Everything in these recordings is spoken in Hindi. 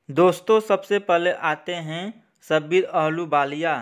दोस्तों सबसे पहले आते हैं शब्बीर अहलूवालिया।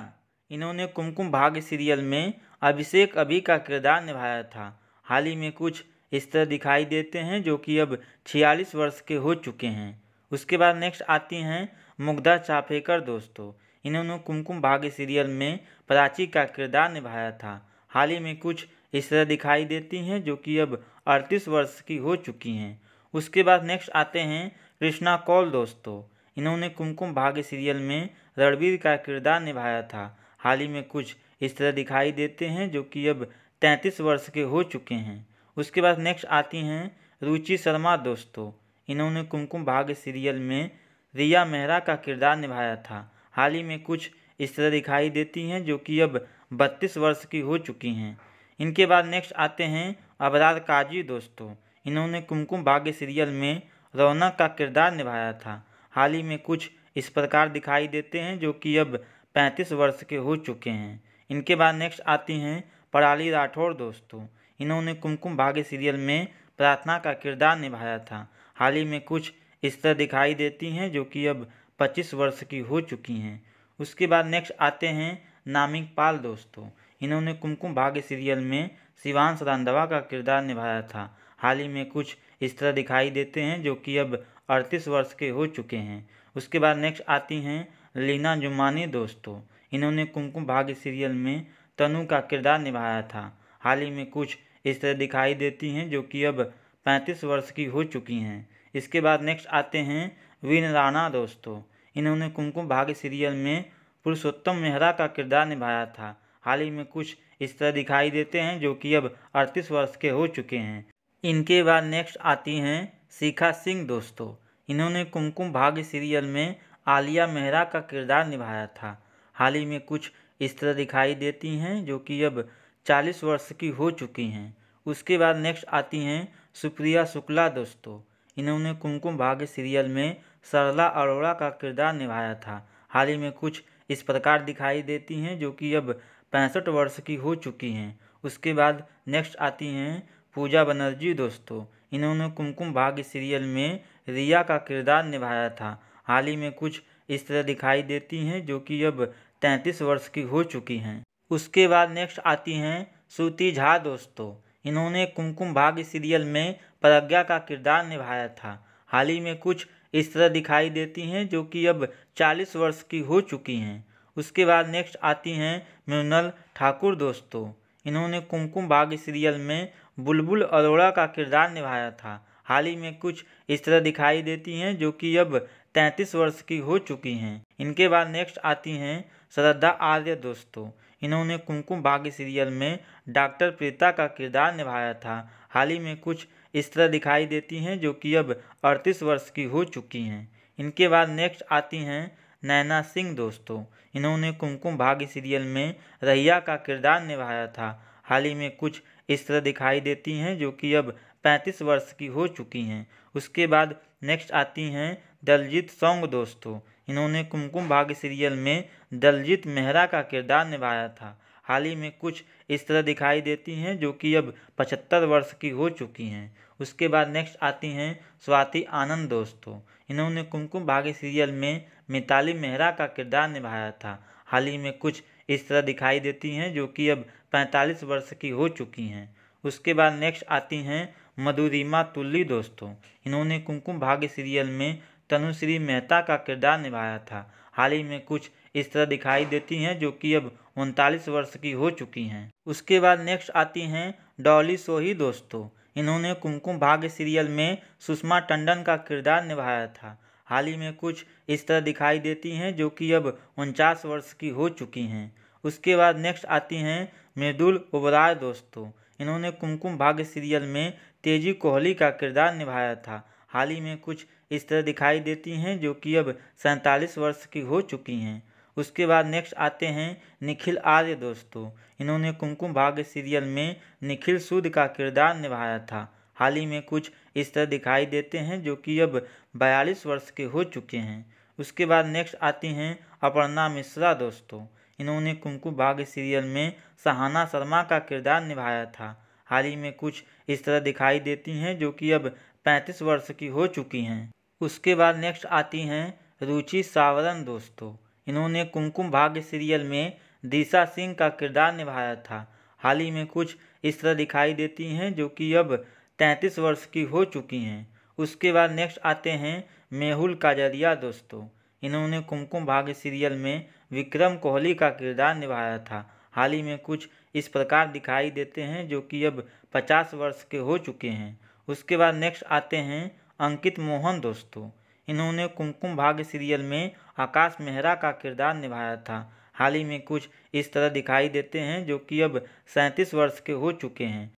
इन्होंने कुमकुम भाग्य सीरियल में अभिषेक अभी का किरदार निभाया था। हाल ही में कुछ इस तरह दिखाई देते हैं जो कि अब 46 वर्ष के हो चुके हैं। उसके बाद नेक्स्ट आती हैं मुग्धा चाफेकर। दोस्तों इन्होंने कुमकुम भाग्य सीरियल में प्राची का किरदार निभाया था। हाल ही में कुछ इस तरह दिखाई देती हैं जो कि अब 38 वर्ष की हो चुकी हैं। उसके बाद नेक्स्ट आते हैं कृष्णा कौल। दोस्तों इन्होंने कुमकुम भाग्य सीरियल में रणबीर का किरदार निभाया था। हाल ही में कुछ इस तरह दिखाई देते हैं जो कि अब 33 वर्ष के हो चुके हैं। उसके बाद नेक्स्ट आती हैं रुचि शर्मा। दोस्तों इन्होंने कुमकुम भाग्य सीरियल में रिया मेहरा का किरदार निभाया था। हाल ही में कुछ इस तरह दिखाई देती हैं जो कि अब 32 वर्ष की हो चुकी हैं। इनके बाद नेक्स्ट आते हैं अबरार काजी। दोस्तों इन्होंने कुमकुम भाग्य सीरियल में रौनक का किरदार निभाया था। हाल ही में कुछ इस प्रकार दिखाई देते हैं जो कि अब 35 वर्ष के हो चुके हैं। इनके बाद नेक्स्ट आती हैं पराली राठौर। दोस्तों इन्होंने कुमकुम भाग्य सीरियल में प्रार्थना का किरदार निभाया था। हाल ही में कुछ इस तरह दिखाई देती हैं जो कि अब 25 वर्ष की हो चुकी हैं। उसके बाद नेक्स्ट आते हैं नामिक पाल। दोस्तों इन्होंने कुमकुम भाग्य सीरियल में शिवांश रंधावा का किरदार निभाया था। हाल ही में कुछ इस तरह दिखाई देते हैं जो कि अब 38 वर्ष के हो चुके हैं। उसके बाद नेक्स्ट आती हैं लीना जुमानी। दोस्तों इन्होंने कुमकुम भाग्य सीरियल में तनु का किरदार निभाया था। हाल ही में कुछ इस तरह दिखाई देती हैं जो कि अब 35 वर्ष की हो चुकी हैं। इसके बाद नेक्स्ट आते हैं वीन राणा। दोस्तों इन्होंने कुमकुम भाग्य सीरियल में पुरुषोत्तम मेहरा का किरदार निभाया था। हाल ही में कुछ इस तरह दिखाई देते हैं जो कि अब 38 वर्ष के हो चुके हैं। इनके बाद नेक्स्ट आती हैं शिखा सिंह। दोस्तों इन्होंने कुमकुम भाग्य सीरियल में आलिया मेहरा का किरदार निभाया था। हाल ही में कुछ इस तरह दिखाई देती हैं जो कि अब 40 वर्ष की हो चुकी हैं। उसके बाद नेक्स्ट आती हैं सुप्रिया शुक्ला। दोस्तों इन्होंने कुमकुम भाग्य सीरियल में सरला अरोड़ा का किरदार निभाया था। हाल ही में कुछ इस प्रकार दिखाई देती हैं जो कि अब 65 वर्ष की हो चुकी हैं। उसके बाद नेक्स्ट आती हैं पूजा बनर्जी। दोस्तों इन्होंने कुमकुम भाग्य सीरियल में रिया का किरदार निभाया था। हाल ही में कुछ इस तरह दिखाई देती हैं जो कि अब 33 वर्ष की हो चुकी हैं। उसके बाद नेक्स्ट आती हैं श्रुति झा। दोस्तों इन्होंने कुमकुम भाग्य सीरियल में प्रज्ञा का किरदार निभाया था। हाल ही में कुछ इस तरह दिखाई देती हैं जो कि अब 40 वर्ष की हो चुकी हैं। उसके बाद नेक्स्ट आती हैं मृणाल ठाकुर। दोस्तों इन्होंने कुमकुम भाग्य सीरियल में बुलबुल अरोड़ा का किरदार निभाया था। हाल ही में कुछ इस तरह दिखाई देती हैं जो कि अब 33 वर्ष की हो चुकी हैं। इनके बाद नेक्स्ट आती हैं श्रद्धा आर्य। दोस्तों इन्होंने कुमकुम भाग्य सीरियल में डॉक्टर प्रीता का किरदार निभाया था। हाल ही में कुछ इस तरह दिखाई देती हैं जो कि अब 38 वर्ष की हो चुकी हैं। इनके बाद नेक्स्ट आती हैं नैना सिंह। दोस्तों इन्होंने कुमकुम भाग्य सीरियल में रैया का किरदार निभाया था। हाल ही में कुछ इस तरह दिखाई देती हैं जो कि अब 35 वर्ष की हो चुकी हैं। उसके बाद नेक्स्ट आती हैं दलजीत सौंग। दोस्तों इन्होंने कुमकुम भाग्य सीरियल में दलजीत मेहरा का किरदार निभाया था। हाल ही में कुछ इस तरह दिखाई देती हैं जो कि अब 75 वर्ष की हो चुकी हैं। उसके बाद नेक्स्ट आती हैं स्वाति आनंद। दोस्तों इन्होंने कुमकुम भाग्य सीरियल में मिताली मेहरा का किरदार निभाया था। हाल ही में कुछ इस तरह दिखाई देती हैं जो कि अब 45 वर्ष की हो चुकी हैं। उसके बाद नेक्स्ट आती हैं मधुरिमा तुल्ली। दोस्तों इन्होंने कुमकुम भाग्य सीरियल में तनुश्री मेहता का किरदार निभाया था। हाल ही में कुछ इस तरह दिखाई देती हैं जो कि अब 39 वर्ष की हो चुकी हैं। उसके बाद नेक्स्ट आती हैं डॉली सोही। दोस्तों इन्होंने कुमकुम भाग्य सीरियल में सुषमा टंडन का किरदार निभाया था। हाल ही में कुछ इस तरह दिखाई देती हैं जो कि अब 49 वर्ष की हो चुकी हैं। उसके बाद नेक्स्ट आती हैं मृदुल ओबराय। दोस्तों इन्होंने कुमकुम भाग्य सीरियल में तेजी कोहली का किरदार निभाया था। हाल ही में कुछ इस तरह दिखाई देती हैं जो कि अब 47 वर्ष की हो चुकी हैं। उसके बाद नेक्स्ट आते हैं निखिल आर्य। दोस्तों इन्होंने कुमकुम भाग्य सीरियल में निखिल सूद का किरदार निभाया था। हाल ही में कुछ इस तरह दिखाई देते हैं जो कि अब 42 वर्ष के हो चुके हैं। उसके बाद नेक्स्ट आती हैं अपर्णा मिश्रा। दोस्तों इन्होंने कुमकुम भाग्य सीरियल में सहाना शर्मा का किरदार निभाया था। हाल ही में कुछ इस तरह दिखाई देती हैं जो कि अब 35 वर्ष की हो चुकी हैं। उसके बाद नेक्स्ट आती हैं रुचि सावरन दोस्तों, इन्होंने कुमकुम भाग्य सीरियल में दिशा सिंह का किरदार निभाया था। हाल ही में कुछ इस तरह दिखाई देती हैं, जो कि अब 33 वर्ष की हो चुकी हैं। उसके बाद नेक्स्ट आते हैं मेहुल काजरिया दोस्तों, इन्होंने कुमकुम भाग्य सीरियल में विक्रम कोहली का किरदार निभाया था। हाल ही में कुछ इस प्रकार दिखाई देते हैं, जो कि अब 50 वर्ष के हो चुके हैं। उसके बाद नेक्स्ट आते हैं अंकित मोहन दोस्तों, इन्होंने कुमकुम भाग्य सीरियल में आकाश मेहरा का किरदार निभाया था। हाल ही में कुछ इस तरह दिखाई देते हैं, जो कि अब 37 वर्ष के हो चुके हैं।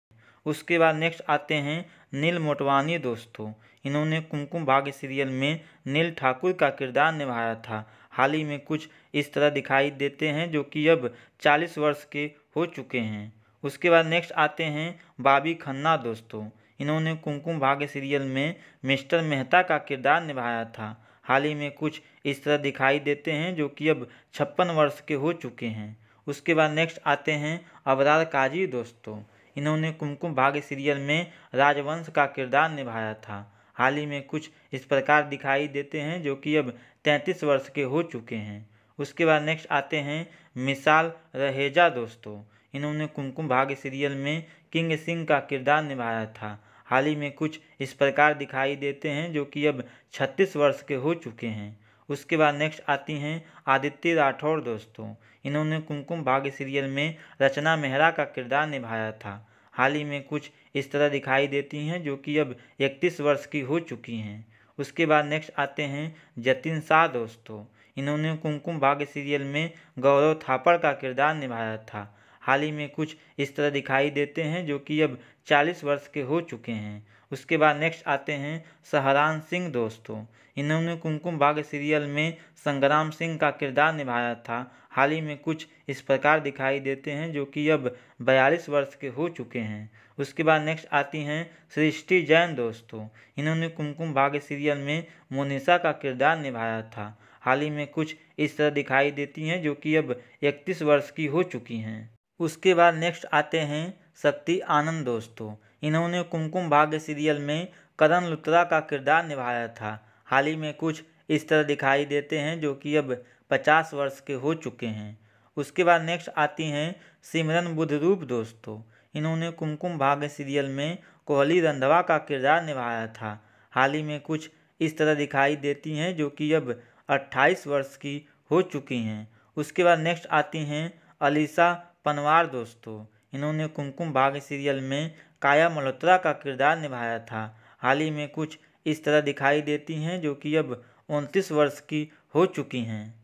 उसके बाद नेक्स्ट आते हैं नील मोटवानी दोस्तों, इन्होंने कुमकुम भाग्य सीरियल में नील ठाकुर का किरदार निभाया था। हाल ही में कुछ इस तरह दिखाई देते हैं, जो कि अब 40 वर्ष के हो चुके हैं। उसके बाद नेक्स्ट आते हैं बॉबी खन्ना दोस्तों, इन्होंने कुमकुम भाग्य सीरियल में मिस्टर मेहता का किरदार निभाया था। हाल ही में कुछ इस तरह दिखाई देते हैं, जो कि अब 56 वर्ष के हो चुके हैं। उसके बाद नेक्स्ट आते हैं अबरार काजी दोस्तों, इन्होंने कुमकुम भाग्य सीरियल में राजवंश का किरदार निभाया था। हाल ही में कुछ इस प्रकार दिखाई देते हैं, जो कि अब 33 वर्ष के हो चुके हैं। उसके बाद नेक्स्ट आते हैं मिसाल रहेजा दोस्तों, इन्होंने कुमकुम भाग्य सीरियल में किंग सिंह का किरदार निभाया था। हाल ही में कुछ इस प्रकार दिखाई देते हैं, जो कि अब 36 वर्ष के हो चुके हैं। उसके बाद नेक्स्ट आती हैं आदित्य राठौड़ दोस्तों, इन्होंने कुमकुम भाग्य सीरियल में रचना मेहरा का किरदार निभाया था। हाल ही में कुछ इस तरह दिखाई देती हैं, जो कि अब 31 वर्ष की हो चुकी हैं। उसके बाद नेक्स्ट आते हैं जतिन शाह दोस्तों, इन्होंने कुमकुम भाग्य सीरियल में गौरव थापड़ का किरदार निभाया था। हाल ही में कुछ इस तरह दिखाई देते हैं, जो कि अब 40 वर्ष के हो चुके हैं। उसके बाद नेक्स्ट आते हैं सहरान सिंह दोस्तों, इन्होंने कुमकुम भाग्य सीरियल में संग्राम सिंह का किरदार निभाया था। हाल ही में कुछ इस प्रकार दिखाई देते हैं, जो कि अब 42 वर्ष के हो चुके हैं। उसके बाद नेक्स्ट आती हैं सृष्टि जैन दोस्तों, इन्होंने कुमकुम भाग्य सीरियल में मोनिशा का किरदार निभाया था। हाल ही में कुछ इस तरह दिखाई देती हैं, जो कि अब 31 वर्ष की हो चुकी हैं। उसके बाद नेक्स्ट आते हैं शक्ति आनंद दोस्तों, इन्होंने कुमकुम भाग्य सीरियल में करण लुथरा का किरदार निभाया था। हाल ही में कुछ इस तरह दिखाई देते हैं, जो कि अब 50 वर्ष के हो चुके हैं। उसके बाद नेक्स्ट आती हैं सिमरन बुद्धरूप दोस्तों, इन्होंने कुमकुम भाग्य सीरियल में कोहली रंधवा का किरदार निभाया था। हाल ही में कुछ इस तरह दिखाई देती हैं, जो कि अब 28 वर्ष की हो चुकी हैं। उसके बाद नेक्स्ट आती हैं अलीशा पनवार दोस्तों, इन्होंने कुमकुम भाग्य सीरियल में काया मल्होत्रा का किरदार निभाया था। हाल ही में कुछ इस तरह दिखाई देती हैं, जो कि अब 29 वर्ष की हो चुकी हैं।